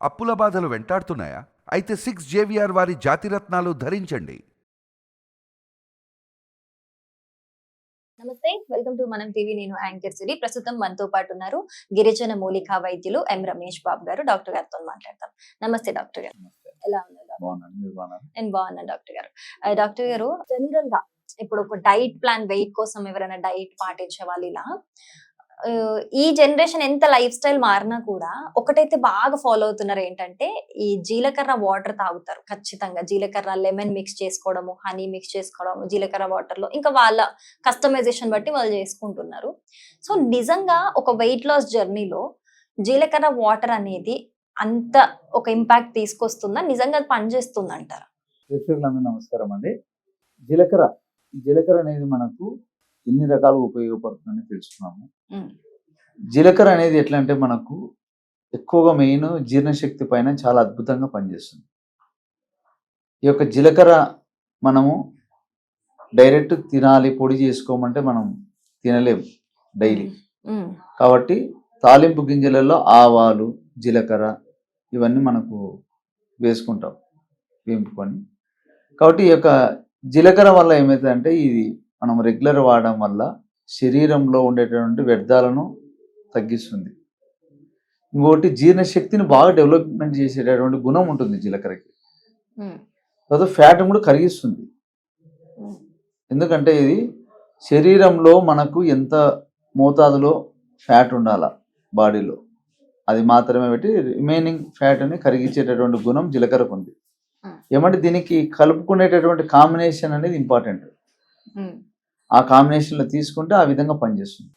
అప్పుల బాధలు వెంటాడుతున్నాయా? అయితే 6 జేవిఆర్ వారి జాతిరత్నాలు ధరించండి. నమస్తే, వెల్కమ్ టు మనం టీవీ. నేను యాంకర్ సిరి. ప్రస్తుతం మనతో పాటు ఉన్నారు గిరిజన మూలికా వైద్యులు ఎం రమేష్ బాబు గారు. డాక్టర్ గారితో మాట్లాడతాం. నమస్తే డాక్టర్ గారు. ఎలా ఉన్నారు డాక్టర్? నేను బాగున్నాను డాక్టర్ గారు. డాక్టర్ గారు, జనరల్ గా ఇప్పుడు ఒక డైట్ ప్లాన్, వెయిట్ కోసం ఎవరైనా డైట్ పాటించే వాళ్ళు ఇలా ఈ జనరేషన్ ఎంత లైఫ్ స్టైల్ మారినా కూడా ఒకటైతే బాగా ఫాలో అవుతున్నారు, ఏంటంటే ఈ జీలకర్ర వాటర్ తాగుతారు. ఖచ్చితంగా జీలకర్ర లెమన్ మిక్స్ చేసుకోవడము, హనీ మిక్స్ చేసుకోవడము, జీలకర్ర వాటర్ లో ఇంకా వాళ్ళ కస్టమైజేషన్ బట్టి వాళ్ళు చేసుకుంటున్నారు. సో నిజంగా ఒక వెయిట్ లాస్ జర్నీలో జీలకర్ర వాటర్ అనేది అంత ఒక ఇంపాక్ట్ తీసుకొస్తుందా? నిజంగా అది పనిచేస్తుంది అంటారా? ప్రేక్షకులందరూ నమస్కారం అండి. జీలకర్ర అనేది మనకు ఎన్ని రకాలుగా ఉపయోగపడుతుందని తెలుసుకున్నాము. జీలకర్ర అనేది ఎట్లా అంటే మనకు ఎక్కువగా మెయిన్ జీర్ణశక్తి పైన చాలా అద్భుతంగా పనిచేస్తుంది. ఈ యొక్క జీలకర్ర మనము డైరెక్ట్ తినాలి, పొడి చేసుకోమంటే మనం తినలేము డైలీ. కాబట్టి తాలింపు గింజలలో ఆవాలు, జీలకర్ర ఇవన్నీ మనకు వేసుకుంటాం వేంపుకొని. కాబట్టి ఈ యొక్క జీలకర్ర వల్ల ఏమవుతుందంటే ఇది మనం రెగ్యులర్ వాడడం వల్ల శరీరంలో ఉండేటటువంటి వ్యర్థాలను తగ్గిస్తుంది. ఇంకోటి జీర్ణశక్తిని బాగా డెవలప్మెంట్ చేసేటటువంటి గుణం ఉంటుంది జీలకర్రకి. తర్వాత ఫ్యాట్ కూడా కరిగిస్తుంది. ఎందుకంటే ఇది శరీరంలో మనకు ఎంత మోతాదులో ఫ్యాట్ ఉండాలా బాడీలో, అది మాత్రమే పెట్టి రిమైనింగ్ ఫ్యాట్ అని కరిగించేటటువంటి గుణం జీలకర్రకు ఉంది. ఏమంటే దీనికి కలుపుకునేటటువంటి కాంబినేషన్ అనేది ఇంపార్టెంట్. ఆ కాంబినేషన్లో తీసుకుంటే ఆ విధంగా పనిచేస్తుంది.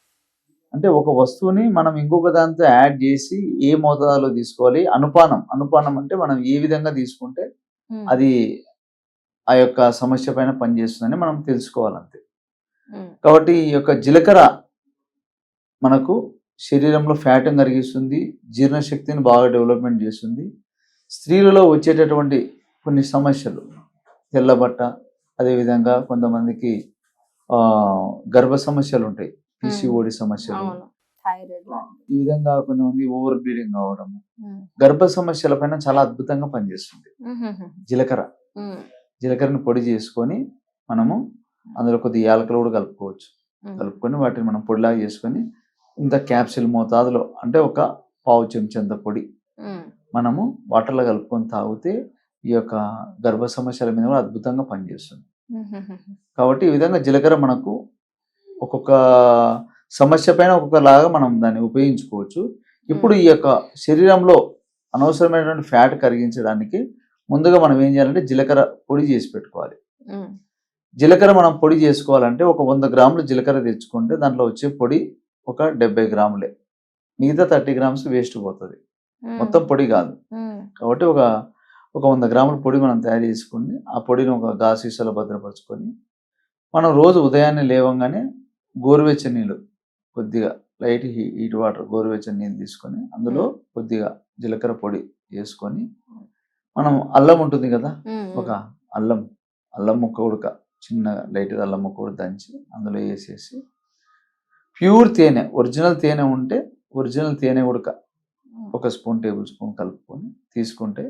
అంటే ఒక వస్తువుని మనం ఇంకొక దాంతో యాడ్ చేసి ఏ మోతాదులో తీసుకోవాలి, అనుపానం అంటే మనం ఏ విధంగా తీసుకుంటే అది ఆ యొక్క సమస్య పైన పనిచేస్తుందని మనం తెలుసుకోవాలంతే. కాబట్టి ఈ యొక్క జీలకర్ర మనకు శరీరంలో ఫ్యాట్ని కరిగిస్తుంది, జీర్ణశక్తిని బాగా డెవలప్మెంట్ చేస్తుంది. స్త్రీలలో వచ్చేటటువంటి కొన్ని సమస్యలు, తెల్లబట్ట, అదేవిధంగా కొంతమందికి గర్భ సమస్యలు ఉంటాయి, పిసిఓడి సమస్యలు, ఈ విధంగా కొంతమంది ఓవర్ బ్లీడింగ్ అవడము, గర్భ సమస్యల పైన చాలా అద్భుతంగా పనిచేస్తుంది జీలకర్రని పొడి చేసుకొని మనము అందులో కొద్దిగా యాలకులు కూడా కలుపుకొని వాటిని మనం పొడిలాగా చేసుకొని ఇంత క్యాప్సిల్ మోతాదులో అంటే ఒక పావు చెంచంత పొడి మనము వాటర్లో కలుపుకొని తాగితే ఈ యొక్క గర్భ సమస్యల మీద కూడా అద్భుతంగా పనిచేస్తుంది. కాబట్టి ఈ విధంగా జీలకర్ర మనకు ఒక్కొక్క సమస్య పైన ఒక్కొక్కలాగా మనం దాన్ని ఉపయోగించుకోవచ్చు. ఇప్పుడు ఈ యొక్క శరీరంలో అనవసరమైనటువంటి ఫ్యాట్ కరిగించడానికి ముందుగా మనం ఏం చేయాలంటే జీలకర్ర పొడి చేసి పెట్టుకోవాలి. జీలకర్ర మనం పొడి చేసుకోవాలంటే ఒక 100 గ్రాములు జీలకర్ర తెచ్చుకుంటే దాంట్లో వచ్చే పొడి ఒక 70 గ్రాములే, మిగతా 30 గ్రామ్స్ వేస్ట్ పోతుంది, మొత్తం పొడి కాదు. కాబట్టి ఒక 100 గ్రాముల పొడి మనం తయారు చేసుకుని ఆ పొడిని ఒక గాజు సీసాలో భద్రపరచుకొని మనం రోజు ఉదయాన్నే లేవంగానే గోరువెచ్చని నీళ్ళు, కొద్దిగా లైట్ హీట్ వాటర్, గోరువెచ్చని నీళ్ళు తీసుకొని అందులో కొద్దిగా జీలకర్ర పొడి వేసుకొని మనం అల్లం ఉంటుంది కదా, ఒక అల్లం ముక్క ఉడక, చిన్నగా లైట్గా అల్లం ముక్క కూడా దంచి అందులో వేసేసి ప్యూర్ తేనె, ఒరిజినల్ తేనె ఉంటే ఒరిజినల్ తేనె ఉడక ఒక టేబుల్ స్పూన్ కలుపుకొని తీసుకుంటే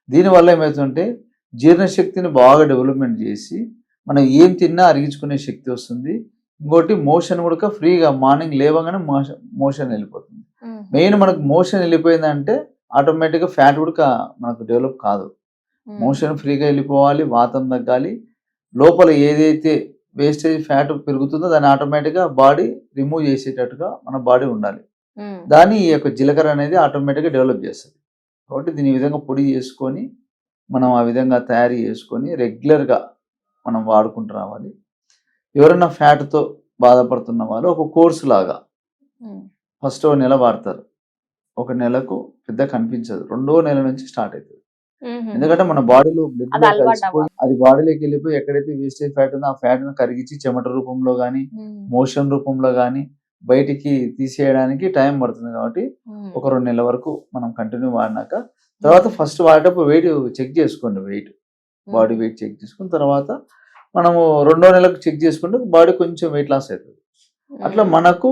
దీనివల్ల ఏమవుతుందంటే జీర్ణశక్తిని బాగా డెవలప్మెంట్ చేసి మనం ఏం తిన్నా అరిగించుకునే శక్తి వస్తుంది. ఇంకోటి మోషన్ కూడా ఫ్రీగా, మార్నింగ్ లేవగానే మోషన్ వెళ్ళిపోతుంది. మెయిన్ మనకు మోషన్ వెళ్ళిపోయిందంటే ఆటోమేటిక్గా ఫ్యాట్ కూడా మనకు డెవలప్ కాదు. మోషన్ ఫ్రీగా వెళ్ళిపోవాలి, వాతం తగ్గాలి, లోపల ఏదైతే వేస్టేజ్ ఫ్యాట్ పెరుగుతుందో దాన్ని ఆటోమేటిక్గా బాడీ రిమూవ్ చేసేటట్టుగా మన బాడీ ఉండాలి. దాన్ని ఈ యొక్క జీలకర్ర అనేది ఆటోమేటిక్గా డెవలప్ చేస్తుంది. కాబట్టి దీని విధంగా పొడి చేసుకొని మనం ఆ విధంగా తయారు చేసుకొని రెగ్యులర్గా మనం వాడుకుంటూ రావాలి. ఎవరైనా ఫ్యాట్తో బాధపడుతున్న వాళ్ళు ఒక కోర్సు లాగా ఫస్ట్ 1 నెల వాడతారు, 1 నెలకు పెద్ద కనిపించదు, 2వ నెల నుంచి స్టార్ట్ అవుతుంది. ఎందుకంటే మన బాడీలో బ్లడ్ కలిసిపోయి అది బాడీలోకి వెళ్ళిపోయి ఎక్కడైతే వేస్టేజ్ ఫ్యాట్ ఉందో ఆ ఫ్యాట్ను కరిగించి చెమట రూపంలో కానీ మోషన్ రూపంలో కానీ బయటికి తీసేయడానికి టైం పడుతుంది. కాబట్టి ఒక 2 నెలల వరకు మనం కంటిన్యూ వాడినాక తర్వాత ఫస్ట్ వాడేటప్పుడు వెయిట్ చెక్ చేసుకోండి, బాడీ వెయిట్ చెక్ చేసుకున్న తర్వాత మనము 2వ నెలకు చెక్ చేసుకుంటే బాడీ కొంచెం వెయిట్ లాస్ అవుతుంది. అట్లా మనకు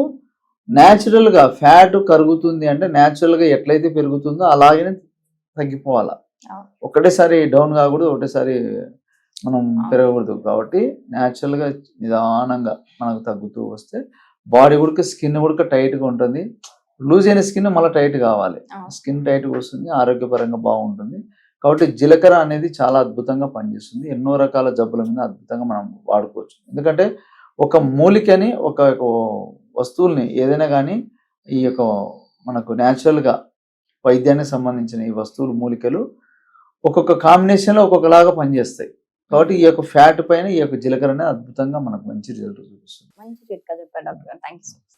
న్యాచురల్గా ఫ్యాట్ కరుగుతుంది అంటే న్యాచురల్గా ఎట్లయితే పెరుగుతుందో అలాగే తగ్గిపోవాలా, అవును. ఒకటేసారి డౌన్ కాకూడదు, ఒకటేసారి మనం అవును. పెరగకూడదు. కాబట్టి న్యాచురల్గా నిదానంగా మనకు తగ్గుతూ వస్తే బాడీ కూడా స్కిన్ కూడా టైట్గా ఉంటుంది. లూజ్ అయిన స్కిన్ మళ్ళీ టైట్ కావాలి, అవును. స్కిన్ టైట్గా వస్తుంది, ఆరోగ్యపరంగా బాగుంటుంది. కాబట్టి జీలకర్ర అనేది చాలా అద్భుతంగా పనిచేస్తుంది. ఎన్నో రకాల జబ్బుల మీద అద్భుతంగా మనం వాడుకోవచ్చు. ఎందుకంటే ఒక మూలికని ఒక వస్తువుల్ని ఏదైనా కానీ ఈ యొక్క మనకు న్యాచురల్గా వైద్యానికి సంబంధించిన ఈ వస్తువులు మూలికలు ఒక్కొక్క కాంబినేషన్లో ఒక్కొక్కలాగా పనిచేస్తాయి. కాబట్టి ఈ యొక్క ఫ్యాట్ పైన ఈ యొక్క జీలకర్ర అనేది అద్భుతంగా మనకు మంచి రిజల్ట్ చూపిస్తుంది. మంచి చిట్కా చెప్పారు డాక్టర్ గారు. Thank you so much.